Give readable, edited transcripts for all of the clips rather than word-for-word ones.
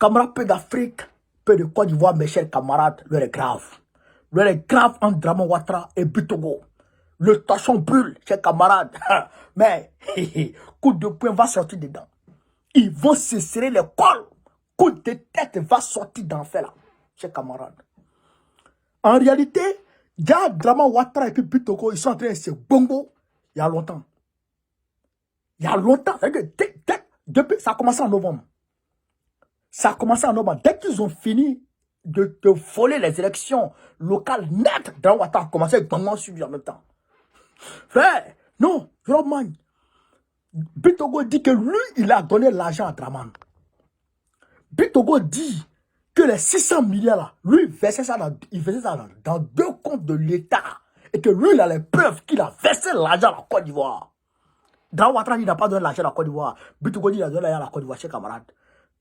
camarades, peu d'Afrique, peu de Côte d'Ivoire, mes chers camarades, l'heure est grave. L'heure est grave entre Draman Ouattara et Butogo. Le torchon brûle, chers camarades. Mais, coup de poing va sortir dedans. Ils vont se serrer les cols. Coup de tête va sortir d'enfer là, chers camarades. En réalité, déjà Draman Ouattara et puis Butogo, ils sont en train de se bongo il y a longtemps. Il y a longtemps. Depuis, ça a commencé en novembre. Ça a commencé en novembre. Dès qu'ils ont fini de voler les élections locales nettes, Draman Ouattara a commencé avec Bongo suivi en même temps. Frère, non, Roman. Butogo dit que lui, il a donné l'argent à Draman. Butogo dit que les 600 milliards là, lui, il versait ça dans deux comptes de l'État. Et que lui, il a les preuves qu'il a versé l'argent à la Côte d'Ivoire. Draman Ouattara, il n'a pas donné l'argent à la Côte d'Ivoire. Butogo dit qu'il a donné l'argent à la Côte d'Ivoire, chers camarades.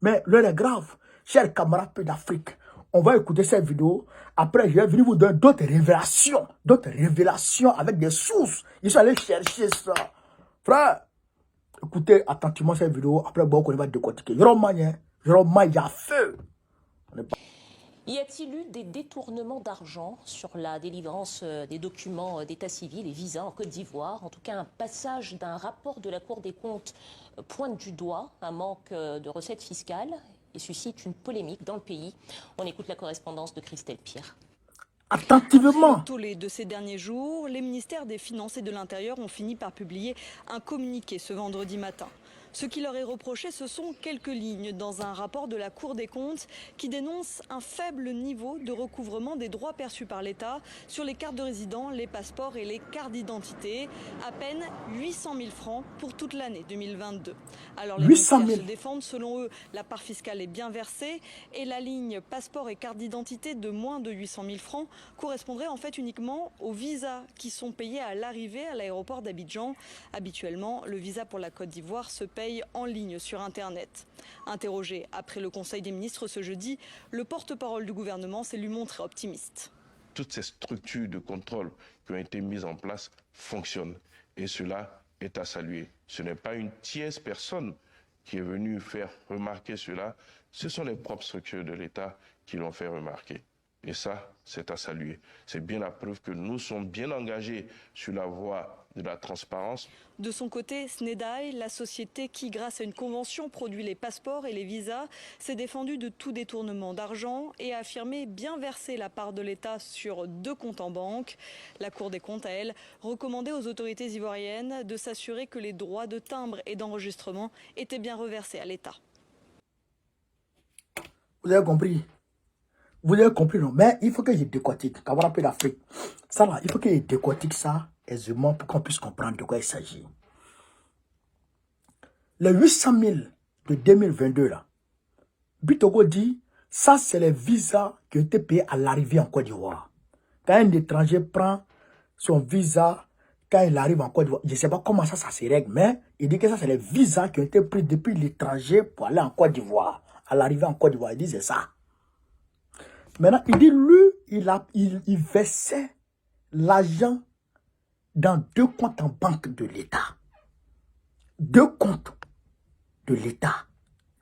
Mais l'heure est grave. Chers camarades peu d'Afrique, on va écouter cette vidéo. Après, je vais venir vous donner d'autres révélations avec des sources. Ils sont allés chercher ça. Frère, écoutez attentivement cette vidéo. Après, bon, on va décortiquer. Jérôme, il y a feu. Y a-t-il eu des détournements d'argent sur la délivrance des documents d'état civil et visas en Côte d'Ivoire? En tout cas, un passage d'un rapport de la Cour des comptes pointe du doigt un manque de recettes fiscales et suscite une polémique dans le pays. On écoute la correspondance de Christelle Pierre. Attentivement. Après le tollé de ces derniers jours, les ministères des Finances et de l'Intérieur ont fini par publier un communiqué ce vendredi matin. Ce qui leur est reproché, ce sont quelques lignes dans un rapport de la Cour des comptes qui dénonce un faible niveau de recouvrement des droits perçus par l'État sur les cartes de résident, les passeports et les cartes d'identité. À peine 800 000 francs pour toute l'année 2022. Alors les ministères se défendent, selon eux, la part fiscale est bien versée et la ligne passeport et carte d'identité de moins de 800 000 francs correspondrait en fait uniquement aux visas qui sont payés à l'arrivée à l'aéroport d'Abidjan. Habituellement, le visa pour la Côte d'Ivoire se paye en ligne sur Internet. Interrogé après le Conseil des ministres ce jeudi, le porte-parole du gouvernement s'est lui montré optimiste. Toutes ces structures de contrôle qui ont été mises en place fonctionnent et cela est à saluer. Ce n'est pas une tierce personne qui est venue faire remarquer cela, ce sont les propres structures de l'État qui l'ont fait remarquer. Et ça, c'est à saluer. C'est bien la preuve que nous sommes bien engagés sur la voie de la transparence. De son côté, Snedai, la société qui, grâce à une convention, produit les passeports et les visas, s'est défendue de tout détournement d'argent et a affirmé bien verser la part de l'État sur 2 comptes en banque. La Cour des comptes, à elle, recommandait aux autorités ivoiriennes de s'assurer que les droits de timbre et d'enregistrement étaient bien reversés à l'État. Vous avez compris? Vous avez compris, non? Mais il faut que je décortique. Qu'avoir un peu d'Afrique. Ça là, il faut que je décortique ça aisément pour qu'on puisse comprendre de quoi il s'agit. Les 800 000 de 2022 là, Butogo dit, ça c'est les visas qui ont été payés à l'arrivée en Côte d'Ivoire. Quand un étranger prend son visa, quand il arrive en Côte d'Ivoire, je ne sais pas comment ça se règle, mais il dit que ça c'est les visas qui ont été pris depuis l'étranger pour aller en Côte d'Ivoire. À l'arrivée en Côte d'Ivoire, il dit c'est ça. Maintenant, il dit, lui, il versait l'argent dans 2 comptes en banque de l'État. 2 comptes de l'État.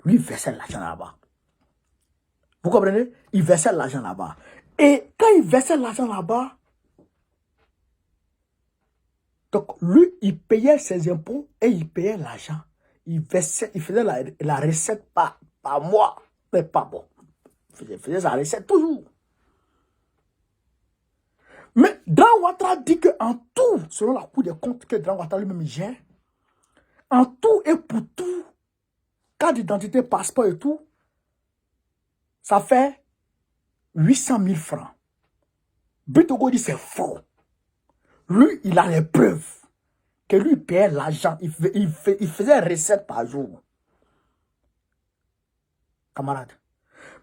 Lui, il versait l'argent là-bas. Vous comprenez? Il versait l'argent là-bas. Et quand il versait l'argent là-bas, donc lui, il payait ses impôts et il payait l'argent. Il faisait la recette par mois, mais pas bon. Il faisait sa recette toujours. Mais Draman Ouattara dit qu'en tout, selon la Cour des comptes que Draman Ouattara lui-même gère, en tout et pour tout, carte d'identité, passeport et tout, ça fait 800 000 francs. Butogo dit c'est faux. Lui, il a les preuves que lui payait l'argent. Il faisait recette par jour. Camarade.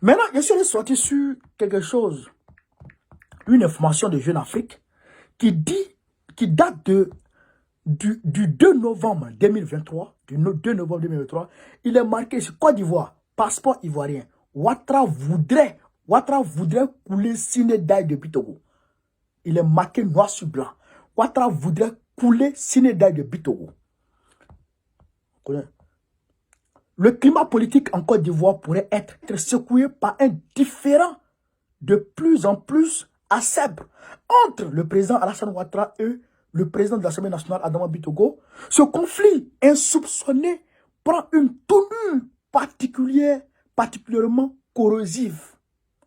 Maintenant, je suis sorti sur quelque chose, une information de Jeune Afrique, qui date du 2 novembre 2023, il est marqué sur Côte d'Ivoire, passeport ivoirien. Ouattara voudrait couler Snedai de Butogo. Il est marqué noir sur blanc. Ouattara voudrait couler Snedai de Butogo. le climat politique en Côte d'Ivoire pourrait être secoué par un différend de plus en plus acerbe entre le président Alassane Ouattara et le président de l'Assemblée nationale, Adama Barrow. Ce conflit insoupçonné prend une tournure particulièrement corrosive,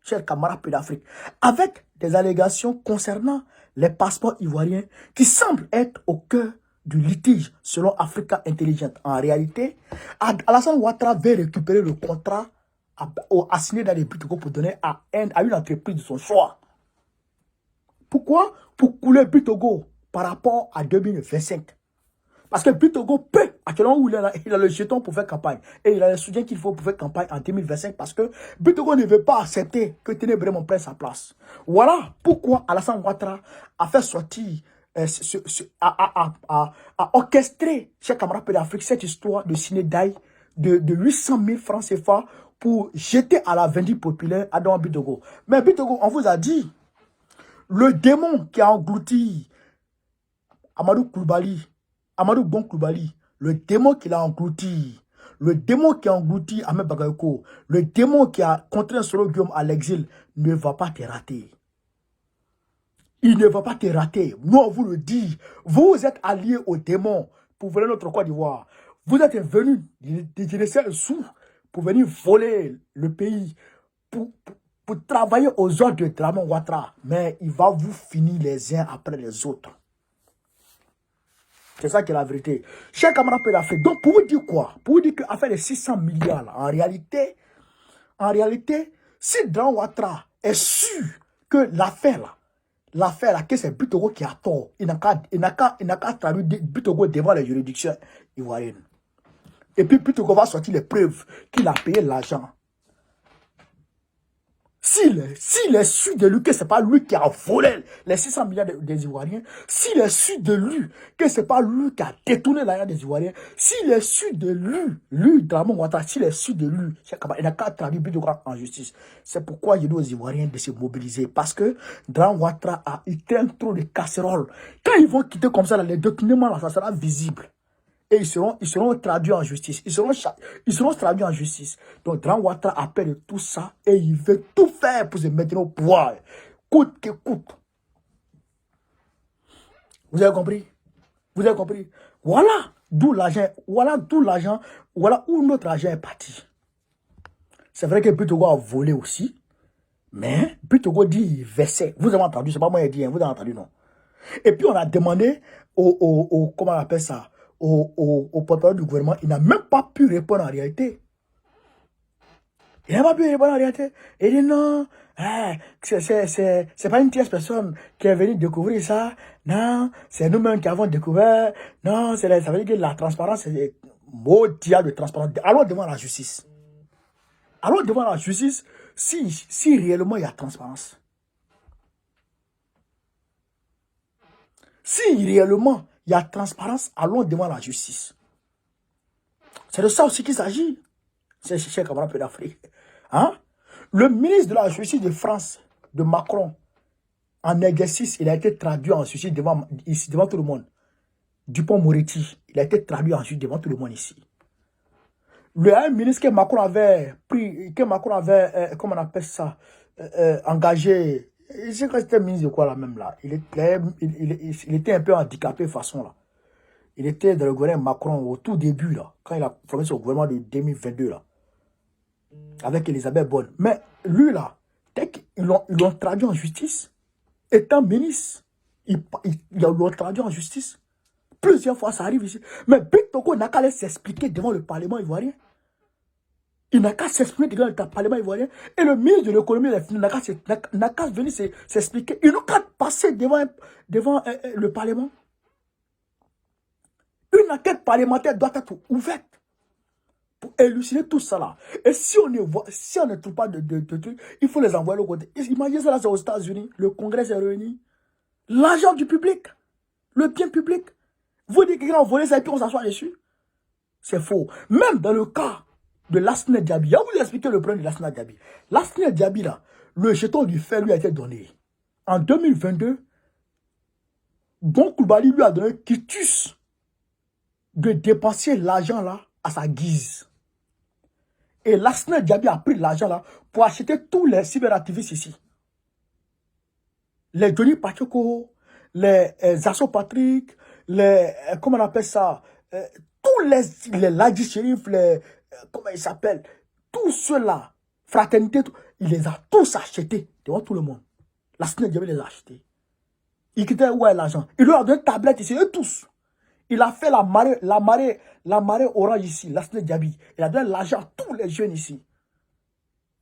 chers camarades pays d'Afrique, avec des allégations concernant les passeports ivoiriens qui semblent être au cœur du litige selon Africa Intelligence. En réalité, Alassane Ouattara veut récupérer le contrat assigné dans les Butogo pour donner à une entreprise de son choix. Pourquoi? Pour couler Butogo par rapport à 2025. Parce que Butogo peut, actuellement où il a le jeton pour faire campagne. Et il a le soutien qu'il faut pour faire campagne en 2025. Parce que Butogo ne veut pas accepter que Ténébré prenne sa place. Voilà pourquoi Alassane Ouattara a fait sortir, a orchestré, chers camarades pays d'Afrique, cette histoire de Sinédaï de 800 000 francs CFA pour jeter à la vindicte populaire Adama Barrow. Mais Butogo, on vous a dit, le démon qui a englouti Amadou Bon Koulibaly, le démon qui l'a englouti, le démon qui a englouti Ahmed Bagayoko, le démon qui a contraint Solo Guillaume à l'exil, ne va pas te rater. Il ne va pas te rater. Nous, on vous le dit. Vous êtes alliés au démon pour voler notre Côte d'Ivoire. Vous êtes venus laisser un sou pour venir voler le pays, pour travailler aux ordres de Dramane Ouattara. Mais il va vous finir les uns après les autres. C'est ça qui est la vérité. Chers camarades pays d'Afrique, donc pour vous dire quoi? Pour vous dire qu'affaire de 600 milliards, là, en réalité, si Dramane Ouattara est sûr que l'affaire là, que c'est Butogo qui a tort, il n'a qu'à traduire Butogo devant les juridictions ivoiriennes. Et puis Butogo va sortir les preuves qu'il a payé l'argent. S'il est sûr de lui que ce n'est pas lui qui a volé les 600 milliards des Ivoiriens, s'il est sûr de lui que ce n'est pas lui qui a détourné l'argent des Ivoiriens, s'il est sûr de lui, Dramane Ouattara, s'il est sûr de lui, il n'a qu'à traduire Butogo en justice. C'est pourquoi il dit aux Ivoiriens de se mobiliser. Parce que Dramane Ouattara il traîne trop de casseroles. Quand ils vont quitter comme ça, là, les documents, là, ça sera visible. Et ils seront traduits en justice. Ils seront traduits en justice. Donc, Dramane Ouattara appelle tout ça et il veut tout faire pour se mettre au pouvoir. Coûte que coûte. Vous avez compris? Vous avez compris? Voilà d'où l'argent, voilà où notre argent est parti. C'est vrai que Butogo a volé aussi. Mais Butogo dit il versait. Vous avez entendu, c'est pas moi qui ai dit, vous avez entendu, non? Et puis on a demandé comment on appelle ça? Au porte-parole du gouvernement, il n'a même pas pu répondre en réalité. Il n'a pas pu répondre en réalité. Il dit non, c'est pas une tierce personne qui est venue découvrir ça. Non, c'est nous-mêmes qui avons découvert. Non, ça veut dire que la transparence, c'est maudit de transparence. Allons devant la justice. Allons devant la justice si réellement il y a transparence. Si réellement il y a transparence, allons devant la justice. C'est de ça aussi qu'il s'agit. C'est cher camarade peu d'Afrique. Hein? Le ministre de la Justice de France, de Macron, en exercice, il a été traduit en justice devant tout le monde. Dupond-Moretti, il a été traduit en justice devant tout le monde ici. Le ministre que Macron avait pris, comment on appelle ça, engagé. Je sais que c'était ministre de quoi là même là. Il était un peu handicapé façon là. Il était dans le gouvernement Macron au tout début là, quand il a formé son gouvernement de 2022 là, avec Elisabeth Borne. Mais lui là, dès qu'ils l'ont traduit en justice, étant ministre, ils l'ont traduit en justice. Plusieurs fois ça arrive ici. Mais Butogo n'a qu'à s'expliquer devant le Parlement ivoirien. Il n'a qu'à s'exprimer devant le Parlement ivoirien. Et le ministre de l'économie n'a qu'à venir s'expliquer. Il n'a qu'à passer devant le Parlement. Une enquête parlementaire doit être ouverte pour élucider tout ça là. Et si on ne trouve pas de trucs, il faut les envoyer au côté. Imaginez ça là, c'est aux États-Unis. Le Congrès s'est réuni. L'argent du public, le bien public. Vous dites que quelqu'un a volé ça et puis on s'assoit dessus. C'est faux. Même dans le cas de Lassana Diaby, je vais vous expliquer le problème de Lassana Diaby. Lassana Diaby, là, le jeton du fait lui a été donné. En 2022, Bon Koulibaly lui a donné quitus de dépenser l'argent là à sa guise. Et Lassana Diaby a pris l'argent là pour acheter tous les cyberactivistes ici. Les Johnny Pachoko, les Zasso Patrick, les, comment on appelle ça, tous les Ladji Shérif, comment ils s'appellent, tous ceux-là, fraternité, il les a tous achetés devant tout le monde. Lassana Diaby les a achetés. Il quittait où est l'argent? Il leur a donné une tablette ici, eux tous. Il a fait la marée orange ici, Lassana Diaby. Il a donné l'argent à tous les jeunes ici.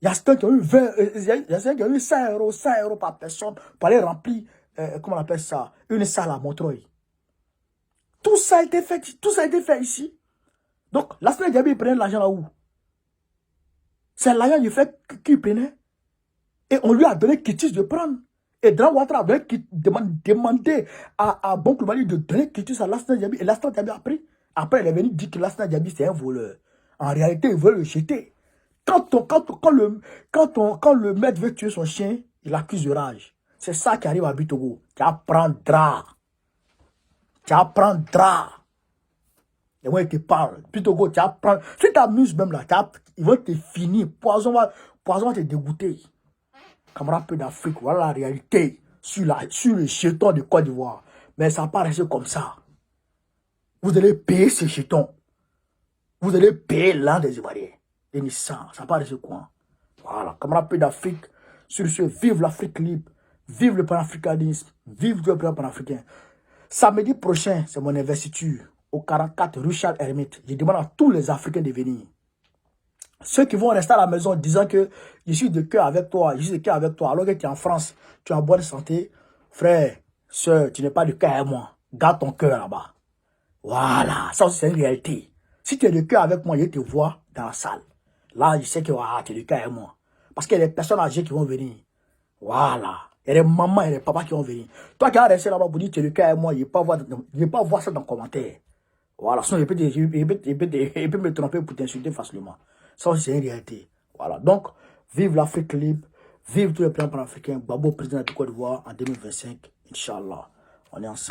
Il y a certains qui ont eu 20, il y a certains qui ont eu 100 euros par personne pour aller remplir, comment on appelle ça, une salle à Montreuil. Tout ça a été fait ici. Donc, Lassana Diaby, il prenait l'argent là où? C'est l'argent du fait qu'il prenait. Et on lui a donné quitus de prendre. Et Dran Ouattara a demandé à Bon Koulibaly de donner quitus à Lassana Diaby. Et Lassana Diaby a pris. Après, il est venu dire que Lassana Diaby, c'est un voleur. En réalité, il veut le jeter. Quand le maître veut tuer son chien, il accuse de rage. C'est ça qui arrive à Bitogo. Tu apprendras. Tu apprendras. Et moi, il te parle. Bitogo, tu apprends. Si tu t'amuses même là, ils vont te finir. Poison va te dégoûter. Camarade peu d'Afrique, voilà la réalité sur le jeton de Côte d'Ivoire. Mais ça va pas rester comme ça. Vous allez payer ces jetons. Vous allez payer l'un des Ivoiriens. Et ça va pas rester quoi. Voilà, camarade peu d'Afrique. Sur ce, vive l'Afrique libre. Vive le panafricanisme. Vive le peuple panafricain. Samedi prochain, c'est mon investiture au 44 rue Charles Hermite. Je demande à tous les Africains de venir. Ceux qui vont rester à la maison disant que je suis de cœur avec toi, alors que tu es en France, tu es en bonne santé, frère, soeur, tu n'es pas de cœur avec moi. Garde ton cœur là-bas. Voilà, ça aussi c'est une réalité. Si tu es de cœur avec moi, je te vois dans la salle. Là, je sais que tu es de cœur avec moi. Parce qu'il y a des personnes âgées qui vont venir. Voilà. Il y a des mamans et des papas qui vont venir. Toi qui as resté là-bas pour dire que tu es de cœur avec moi, je ne vais pas voir ça dans les commentaires. Voilà, sinon il peut me tromper pour t'insulter facilement. Ça c'est une réalité. Voilà, donc, vive l'Afrique libre, vive tous les plans panafricains, Babo président de Côte d'Ivoire en 2025, Inch'Allah. On est ensemble.